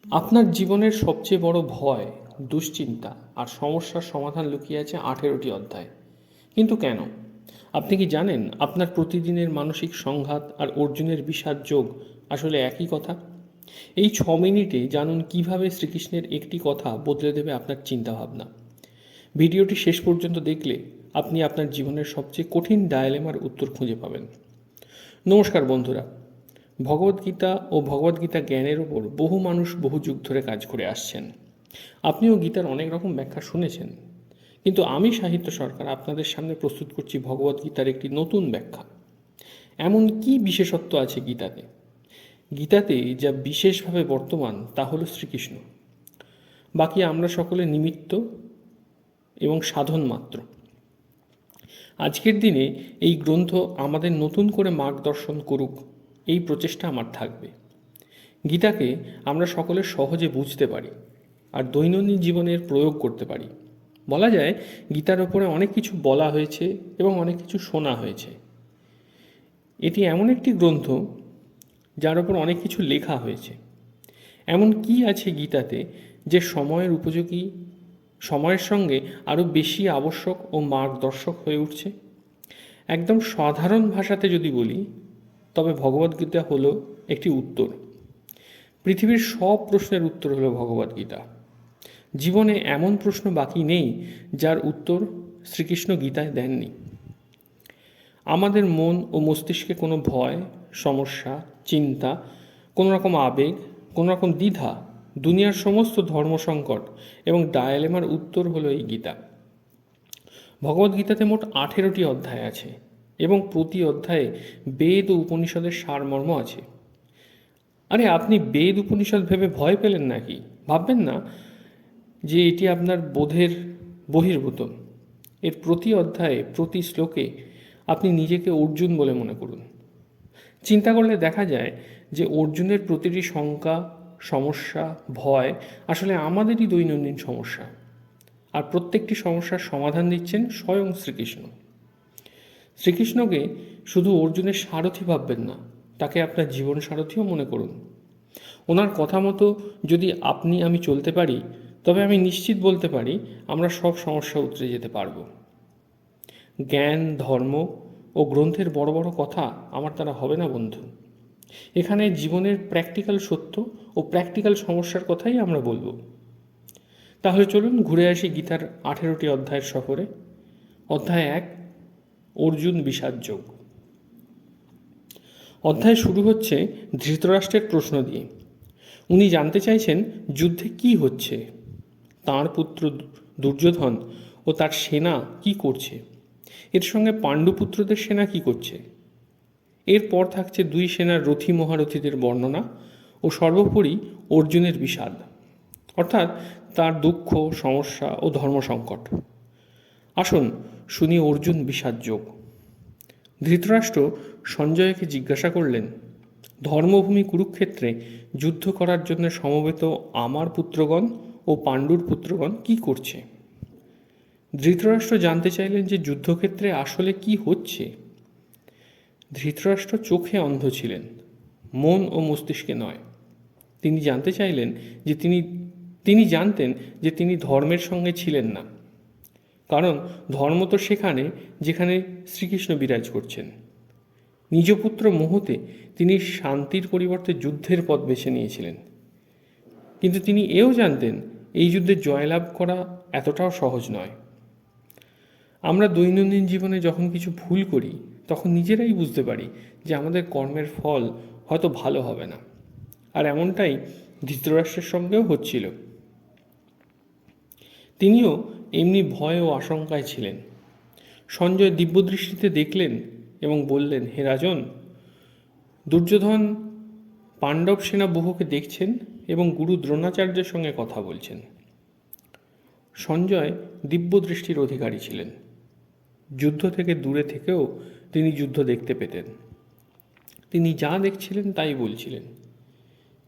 আপনার জীবনের সবচেয়ে বড় ভয়, দুশ্চিন্তা আর সমস্যার সমাধান লুকিয়ে আছে 18টি অধ্যায়। কিন্তু কেন? আপনি কি জানেন আপনার প্রতিদিনের মানসিক সংঘাত আর অর্জুনের বিষাদ যোগ আসলে একই কথা? এই 6 মিনিটে জানুন কিভাবে শ্রীকৃষ্ণের একটি কথা বদলে দেবে আপনার চিন্তাভাবনা। ভিডিওটি শেষ পর্যন্ত দেখলে আপনি আপনার জীবনের সবচেয়ে কঠিন ডায়লেমার উত্তর খুঁজে পাবেন। নমস্কার বন্ধুরা, ভগবদ্গীতা ও ভগবদ্গীতা জ্ঞানের ওপর বহু মানুষ বহু যুগ ধরে কাজ করে আসছেন। আপনিও গীতার অনেক রকম ব্যাখ্যা শুনেছেন, কিন্তু আমি সাহিত্য সরকার আপনাদের সামনে প্রস্তুত করছি ভগবদ্গীতার একটি নতুন ব্যাখ্যা। এমন কি বিশেষত্ব আছে গীতাতে? গীতাতে যা বিশেষভাবে বর্তমান তা হলো শ্রীকৃষ্ণ। বাকি আমরা সকলে নিমিত্ত এবং সাধন মাত্র। আজকের দিনে এই গ্রন্থ আমাদের নতুন করে মার্গদর্শন করুক, এই প্রচেষ্টা আমার থাকবে। গীতাকে আমরা সকলে সহজে বুঝতে পারি আর দৈনন্দিন জীবনের প্রয়োগ করতে পারি। বলা যায় গীতার ওপরে অনেক কিছু বলা হয়েছে এবং অনেক কিছু শোনা হয়েছে। এটি এমন একটি গ্রন্থ যার ওপর অনেক কিছু লেখা হয়েছে। এমন কি আছে গীতাতে যে সময়ের উপযোগী, সময়ের সঙ্গে আরও বেশি আবশ্যক ও মার্গদর্শক হয়ে উঠছে? একদম সাধারণ ভাষাতে যদি বলি, তবে ভগবদ্গীতা হলো একটি উত্তর। পৃথিবীর সব প্রশ্নের উত্তর হলো ভগবদ্গীতা। জীবনে এমন প্রশ্ন বাকি নেই যার উত্তর শ্রীকৃষ্ণ গীতায় দেননি। আমাদের মন ও মস্তিষ্কে কোনো ভয়, সমস্যা, চিন্তা, কোনো রকম আবেগ, কোনো রকম দ্বিধা, দুনিয়ার সমস্ত ধর্মসংকট এবং ডায়ালেমার উত্তর হলো এই গীতা। ভগবদ্গীতাতে মোট 18টি অধ্যায় আছে এবং প্রতি অধ্যায়ে বেদ ও উপনিষদের সারমর্ম আছে। আরে আপনি বেদ উপনিষদ ভেবে ভয় পেলেন নাকি? ভাববেন না যে এটি আপনার বোধের বহির্ভূত। এর প্রতি অধ্যায়ে, প্রতি শ্লোকে আপনি নিজেকে অর্জুন বলে মনে করুন। চিন্তা করলে দেখা যায় যে অর্জুনের প্রতিটি শঙ্কা, সমস্যা, ভয় আসলে আমাদেরই দৈনন্দিন সমস্যা। আর প্রত্যেকটি সমস্যার সমাধান দিচ্ছেন স্বয়ং শ্রীকৃষ্ণ। শ্রীকৃষ্ণকে শুধু অর্জুনের সারথি ভাববেন না, তাকে আপনার জীবন সারথিও মনে করুন। ওনার কথা মতো যদি আপনি আমি চলতে পারি, তবে আমি নিশ্চিত বলতে পারি আমরা সব সমস্যা উতরে যেতে পারব। জ্ঞান, ধর্ম ও গ্রন্থের বড় বড় কথা আমার দ্বারা হবে না বন্ধু। এখানে জীবনের প্র্যাকটিক্যাল সত্য ও প্র্যাকটিক্যাল সমস্যার কথাই আমরা বলবো। তাহলে চলুন ঘুরে আসি গীতার 18টি অধ্যায়ের সফরে। অধ্যায় 1, অর্জুন বিষাদ যোগ। অধ্যায় শুরু হচ্ছে ধৃতরাষ্ট্রের প্রশ্ন দিয়ে। উনি জানতে চাইছেন যুদ্ধে কি হচ্ছে, তাঁর পুত্র দুর্যোধন ও তার সেনা কি করছে, এর সঙ্গে পাণ্ডুপুত্রদের সেনা কি করছে। এরপর থাকছে দুই সেনার রথী মহারথীদের বর্ণনা ও সর্বোপরি অর্জুনের বিষাদ, অর্থাৎ তার দুঃখ, সমস্যা ও ধর্মসংকট। আসুন শুনি অর্জুন বিষাদ যোগ। ধৃতরাষ্ট্র সঞ্জয়কে জিজ্ঞাসা করলেন, ধর্মভূমি কুরুক্ষেত্রে যুদ্ধ করার জন্য সমবেত আমার পুত্রগণ ও পাণ্ডুর পুত্রগণ কি করছে? ধৃতরাষ্ট্র জানতে চাইলেন যে যুদ্ধক্ষেত্রে আসলে কি হচ্ছে। ধৃতরাষ্ট্র চোখে অন্ধ ছিলেন, মন ও মস্তিষ্কে নয়। তিনি জানতে চাইলেন যে তিনি জানতেন যে তিনি ধর্মের সঙ্গে ছিলেন না, কারণ ধর্ম তো সেখানে যেখানে শ্রীকৃষ্ণ বিরাজ করছেন। নিজ পুত্র মোহতে তিনি শান্তির পরিবর্তে যুদ্ধের পথ বেছে নিয়েছিলেন, কিন্তু তিনি এও জানতেন এই যুদ্ধে জয়লাভ করা এতটাও সহজ নয়। আমরা দৈনন্দিন জীবনে যখন কিছু ভুল করি, তখন নিজেরাই বুঝতে পারি যে আমাদের কর্মের ফল হয়তো ভালো হবে না। আর এমনটাই ধৃতরাষ্ট্রের সঙ্গেও হচ্ছিল। তিনিও এমনি ভয় ও আশঙ্কায় ছিলেন। সঞ্জয় দিব্যদৃষ্টিতে দেখলেন এবং বললেন, হে রাজন, দুর্যোধন পাণ্ডব সেনা বহুকে দেখছেন এবং গুরু দ্রোণাচার্যের সঙ্গে কথা বলছেন। সঞ্জয় দিব্যদৃষ্টির অধিকারী ছিলেন। যুদ্ধ থেকে দূরে থেকেও তিনি যুদ্ধ দেখতে পেতেন। তিনি যা দেখছিলেন তাই বলছিলেন,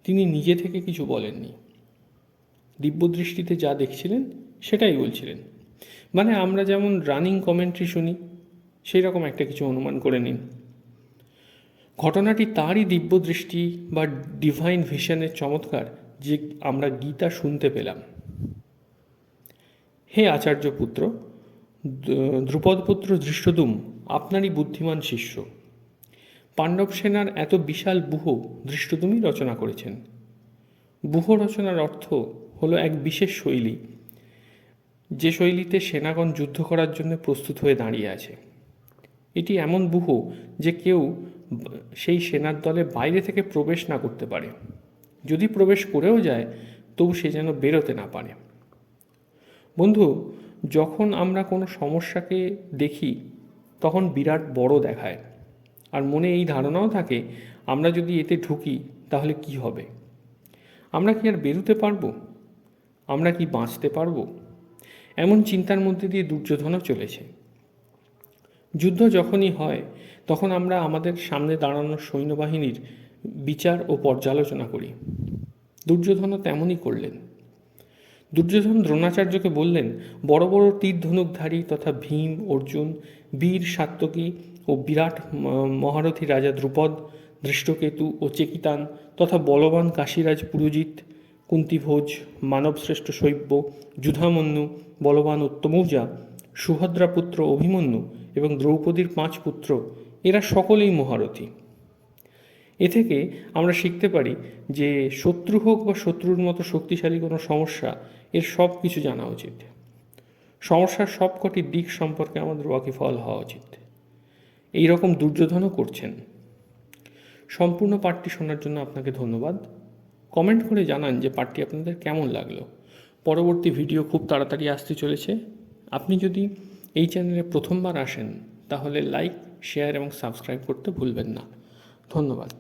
তিনি নিজে থেকে কিছু বলেননি। দিব্যদৃষ্টিতে যা দেখছিলেন সেটাই বলছিলেন। মানে আমরা যেমন রানিং কমেন্ট্রি শুনি, সেই রকম একটা কিছু অনুমান করে নিন। ঘটনাটি তারই দিব্যদৃষ্টি বা ডিভাইন ভিশনের চমৎকার, যে আমরা গীতা শুনতে পেলাম। হে আচার্য পুত্র, দ্রুপদপুত্র ধৃষ্টদ্যুম্ন আপনারই বুদ্ধিমান শিষ্য। পাণ্ডব সেনার এত বিশাল ব্যূহ ধৃষ্টদ্যুম্নই রচনা করেছেন। ব্যূহ রচনার অর্থ হলো এক বিশেষ শৈলী, যে শৈলীতে সেনাগণ যুদ্ধ করার জন্য প্রস্তুত হয়ে দাঁড়িয়ে আছে। এটি এমন ব্যূহ যে কেউ সেই সেনার দলে বাইরে থেকে প্রবেশ না করতে পারে, যদি প্রবেশ করেও যায় তবু সে যেন বেরোতে না পারে। বন্ধু, যখন আমরা কোনো সমস্যাকে দেখি তখন বিরাট বড় দেখায়, আর মনে এই ধারণাও থাকে আমরা যদি এতে ঢুকি তাহলে কি হবে। আমরা কি আর বেরোতে পারবো? আমরা কি বাঁচতে পারবো? এমন চিন্তার মধ্যে দিয়ে দুর্যোধনও চলেছে। যুদ্ধ যখনই হয় তখন আমরা আমাদের সামনে দাঁড়ানো সৈন্যবাহিনীর বিচার ও পর্যালোচনা করি। দুর্যোধনও তেমনই করলেন। দুর্যোধন দ্রোণাচার্যকে বললেন, বড় বড় তীর ধনুকধারী তথা ভীম, অর্জুন, বীর সাত্যকী ও বিরাট মহারথী রাজা দ্রুপদ, ধৃষ্টকেতু ও চেকিতান তথা বলবান কাশীরাজ পুরোজিত, কুন্তিভোজ, মানবশ্রেষ্ঠ শৈব্য, যুধামন্যু, বলবান উত্তমৌজা, সুভদ্রাপুত্র অভিমন্যু এবং দ্রৌপদীর 5 পুত্র, এরা সকলেই মহারথী। এ থেকে আমরা শিখতে পারি যে শত্রু হোক বা শত্রুর মতো শক্তিশালী কোনো সমস্যা, এর সব কিছু জানা উচিত। সমস্যার সবকটি দিক সম্পর্কে আমাদের ওয়াকিফল হওয়া উচিত। এই রকম দুর্যোধনও করছেন। সম্পূর্ণ পাঠটি শোনার জন্য আপনাকে ধন্যবাদ। কমেন্ট করে জানান যে পাঠটি আপনাদের কেমন লাগলো। পরবর্তী ভিডিও খুব তাড়াতাড়ি আসতে চলেছে। আপনি যদি এই চ্যানেলে প্রথমবার আসেন তাহলে লাইক, শেয়ার এবং সাবস্ক্রাইব করতে ভুলবেন না। ধন্যবাদ।